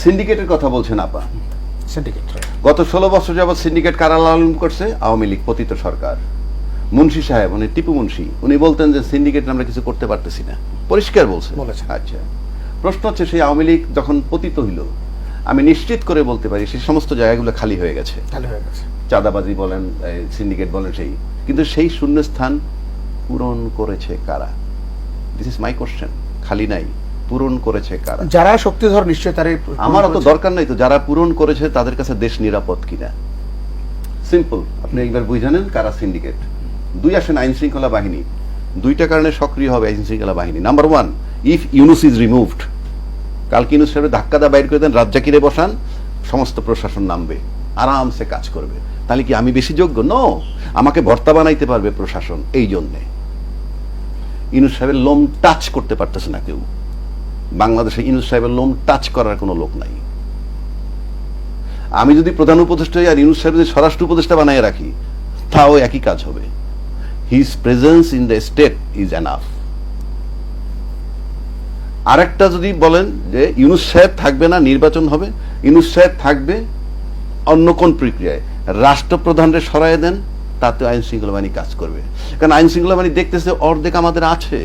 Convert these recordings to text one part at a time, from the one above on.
সিন্ডিকেটের কথা বলছেন আপা। সিন্ডিকেট গত 16 বছর যাবৎ সিন্ডিকেট কারা লালন করছে? আওয়ামী লীগ পতিত সরকার। মুন্সি সাহেব, উনি টিপু মুন্সি, উনি বলতেন যে সিন্ডিকেট আমরা কিছু করতে পারতেছি না, পরিষ্কার বলছেন। আচ্ছা, প্রশ্ন হচ্ছে সেই আওয়ামী লীগ যখন পতিত হইল, আমি নিশ্চিত করে বলতে পারি সেই সমস্ত জায়গাগুলো খালি হয়ে গেছে। চাঁদাবাজি বলেন, সিন্ডিকেট বলেন, কিন্তু সেই শূন্যস্থান পূরণ করেছে কারা? This is my question. খালি নাই, পূরণ করেছে কারা? যারা শক্তিধর নিশ্চয় তারাই। আমার অত দরকার নাই তো, যারা পূরণ করেছে তাদের কাছে দেশ নিরাপদ কিনা। সিম্পল, আপনি একবার বুঝে নেন কারা সিন্ডিকেট। দুই আসেন আইন শৃঙ্খলা বাহিনী, দুইটা কারণে সক্রিয় হবে আইন শৃঙ্খলা বাহিনী। Number one, if Yunus is removed, কালকে ইউনুস সাহেব ধাক্কা দা বাইর করে দেন, রাজ্জাকিরে বসান, সমস্ত প্রশাসন নামবে, আরামসে কাজ করবে। তাহলে কি আমি বেশি যোগ্য? নো, আমাকে ভর্তা বানাইতে পারবে প্রশাসন। এই জন্যে ইউনুস সাহেবের লোম টাচ করতে পারতেছে না কেউ। বাংলাদেশে ইউনুস সাহেবের লোম টাচ করার কোনো লোক নাই। আমি যদি প্রধান উপদেষ্টা আর ইউনুস সাহেব যদি স্বরাষ্ট্র উপদেষ্টা বানায় রাখি, তাও একই কাজ হবে। His presence in the state is enough. আরেকটা যদি বলেন যে ইউনুস সাহেব থাকবে না, নির্বাচন হবে, ইউনুস সাহেব থাকবে অন্য কোন প্রক্রিয়ায়, রাষ্ট্রপ্রধানরে সরাই দেন, তাতে আইন শৃঙ্খলা বাহিনী কাজ করবে। কারণ আইন শৃঙ্খলা বাহিনী দেখতেছে অর্ধেক আমাদের আছে।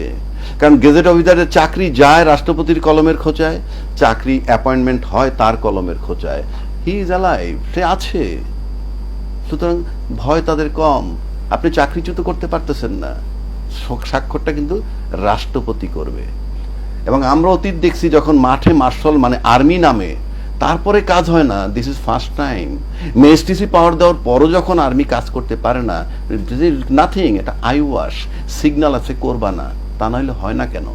কারণ গেজেট অফিসারের চাকরি যায় রাষ্ট্রপতির কলমের খোঁচায়, চাকরি অ্যাপয়েন্টমেন্ট হয় তার কলমের খোঁচায়। হি ইজ অ্যালাইভ, সে আছে। সুতরাং ভয় তাদের কম। আপনি চাকরিচ্যুত করতে পারতেছেন না, স্বাক্ষরটা কিন্তু রাষ্ট্রপতি করবে। এবং আমরা অতীত দেখছি যখন মাঠে মার্শাল মানে আর্মি নামে, তারপরে কাজ হয় না। This is first time. মেএসটিসি পাওয়ার দেওয়ার পরও যখন আর্মি কাজ করতে পারে না, নাথিং, এটা আই ওয়াশ, সিগন্যাল আছে, করবা না, তা নাহলে হয় না কেন?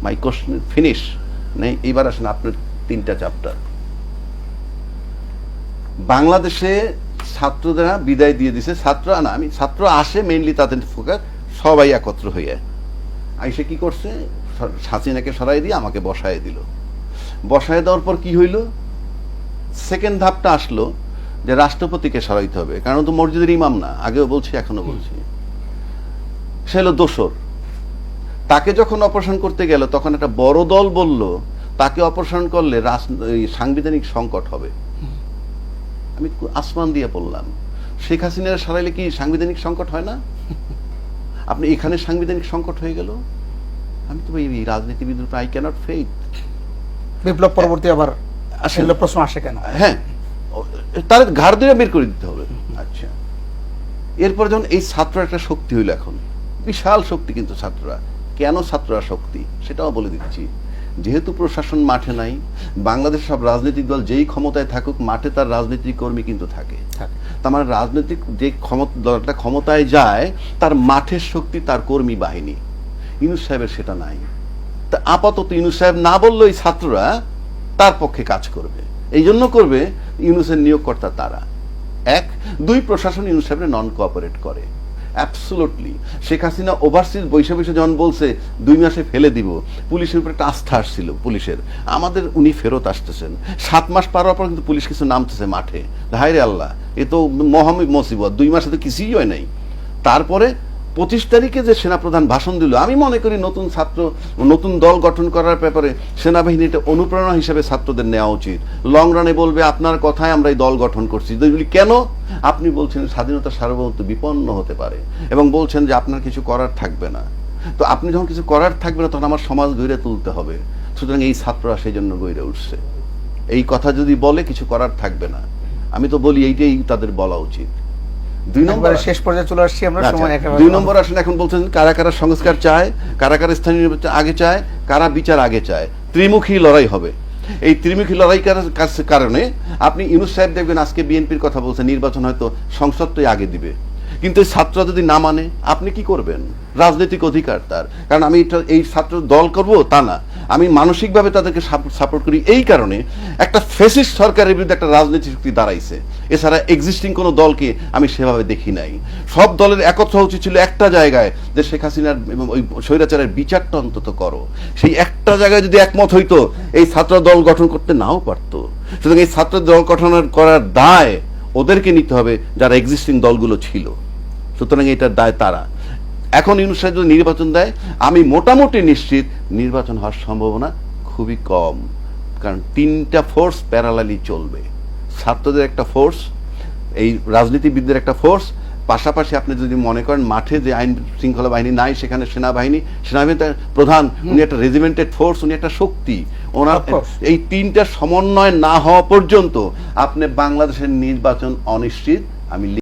মাই কোশ্চেন ফিনিশ নেই। এইবার আসেন আপনার 3টা চ্যাপ্টার। বাংলাদেশে ছাত্ররা বিদায় দিয়ে দিছে, ছাত্র আসে মেইনলি, তাদের ফোকাস সবাই একত্র হইয়া আইসে কি করছে, হাসিনাকে সরাই দিয়ে আমাকে বসায় দিল। বসায় দেওয়ার পর কি হইল? সেকেন্ড ধাপটা আসলো যে রাষ্ট্রপতিকে সরাইতে হবে, কারণ তো মসজিদের ইমাম না, আগেও বলছি এখনো বলছি। সে হলো দোসর। তাকে যখন অপারেশন করতে গেল, তখন একটা বড় দল বলল তাকে অপারেশন করলে সাংবিধানিক সংকট হবে। আমি আসমান দিয়ে বললাম, শেখ হাসিনার সরাইলে কি সাংবিধানিক সংকট হয় না? আপনি এখানে সাংবিধানিক সংকট হয়ে গেল। আমি তো এই রাজনীতিবিদের আই ক্যানট ফেইথ। বিপ্লব পরবর্তী আবার আসলে প্রশ্ন আসে কেন? হ্যাঁ, তার ঘাড় ধরে বের করে দিতে হবে। আচ্ছা, এরপর যখন এই ছাত্র একটা শক্তি হইল, এখন বিশাল শক্তি, কিন্তু ছাত্ররা কেন ছাত্ররা শক্তি সেটাও বলে দিচ্ছি। যেহেতু প্রশাসন মাঠে নাই, বাংলাদেশ সব রাজনৈতিক দল যেই ক্ষমতায় থাকুক, মাঠে তার রাজনৈতিক কর্মী কিন্তু থাকে। তার মানে রাজনৈতিক যে দলটা ক্ষমতায় যায়, তার মাঠের শক্তি তার কর্মী বাহিনী। ইউনুস সাহেবের সেটা নাই। তা আপাতত ইউনুস সাহেব না বললেও এই ছাত্ররা তার পক্ষে কাজ করবে। এই জন্য করবে, ইউনুসের নিয়োগকর্তা তারা। 1, 2, প্রশাসন ইউনুস সাহেবের নন কোঅপারেট করে অ্যাবসলুটলি। শেখ হাসিনা ওভারসিজ বৈশা বৈশা যখন বলছে 2 মাসে ফেলে দিব, পুলিশের উপর একটা আস্থা আসছিল পুলিশের, আমাদের উনি ফেরত আসতেছেন। 7 মাস পার হওয়ার পর কিন্তু পুলিশ কিছু নামতেছে মাঠে। হায় রে আল্লাহ, এ তো মহামিক মুসিবত, 2 মাসে তো কিছুই হয় নাই। তারপরে 25 তারিখে যে সেনাপ্রধান ভাষণ দিল, আমি মনে করি নতুন দল গঠন করার ব্যাপারে সেনাবাহিনী এটা অনুপ্রেরণা হিসেবে ছাত্রদের নেওয়া উচিত। লং রানে বলবে আপনার কথায় আমরা এই দল গঠন করছি। কেন? আপনি বলছেন স্বাধীনতা সার্বভৌমত্ব বিপন্ন হতে পারে, এবং বলছেন যে আপনার কিছু করার থাকবে না। তো আপনি যখন কিছু করার থাকবে না, তখন আমার সমাজ গড়ে তুলতে হবে। সুতরাং এই ছাত্ররা সেই জন্য গড়ে উঠছে। এই কথা যদি বলে কিছু করার থাকবে না, আমি তো বলি এইটাই তাদের বলা উচিত। 2 নম্বর, শেষ পর্যায়ে চলে আসছি আমরা, সময় একেবারে। 2 নম্বর আসেন, এখন বলছেন কারা কারা সংস্কার চায়, কারা কারা স্থানীয় নির্বাচন আগে চায়, কারা বিচার আগে চায়। ত্রিমুখী লড়াই হবে। এই ত্রিমুখী লড়াই কারণে আপনি ইউনুস সাহেব দেখবেন আজকে বিএনপির কথা বলছে, নির্বাচন হয়তো সংসদটাই আগে দিবে। কিন্তু এই ছাত্ররা যদি না মানে, আপনি কি করবেন? রাজনৈতিক অধিকার তার। কারণ আমি এই ছাত্র দল করব তা না, আমি মানসিকভাবে তাদেরকে সাপোর্ট করি। এই কারণে একটা ফ্যাসিস্ট সরকারের বিরুদ্ধে একটা রাজনৈতিক শক্তি দাঁড়াইছে। এছাড়া এক্সিস্টিং কোনো দলকে আমি সেভাবে দেখি নাই। সব দলের একত্র উচিত ছিল একটা জায়গায়, যে শেখ হাসিনার এবং ওই স্বৈরাচারের বিচারটা অন্তত করো। সেই একটা জায়গায় যদি একমত হইতো, এই ছাত্র দল গঠন করতে নাও পারতো। সুতরাং এই ছাত্র দল গঠন করার দায় ওদেরকে নিতে হবে, যারা এক্সিস্টিং দলগুলো ছিল। সুতরাং এটার দায় তারা। এখন ইউনুস সাহেব যদি নির্বাচন দেয়, আমি মোটামুটি নিশ্চিত নির্বাচন হওয়ার সম্ভাবনা খুবই কম। কারণ তিনটা ফোর্স প্যারালালি চলবে। ছাত্রদের একটা ফোর্স, এই রাজনীতিবিদদের একটা ফোর্স, পাশাপাশি আপনি যদি মনে করেন মাঠে যে আইন শৃঙ্খলা বাহিনী নাই, সেখানে সেনাবাহিনীর প্রধান, উনি একটা রেজিমেন্টেড ফোর্স, উনি একটা শক্তি। ওনার Of course. এই তিনটা সমন্বয় না হওয়া পর্যন্ত আপনি বাংলাদেশের নির্বাচন অনিশ্চিত। আমি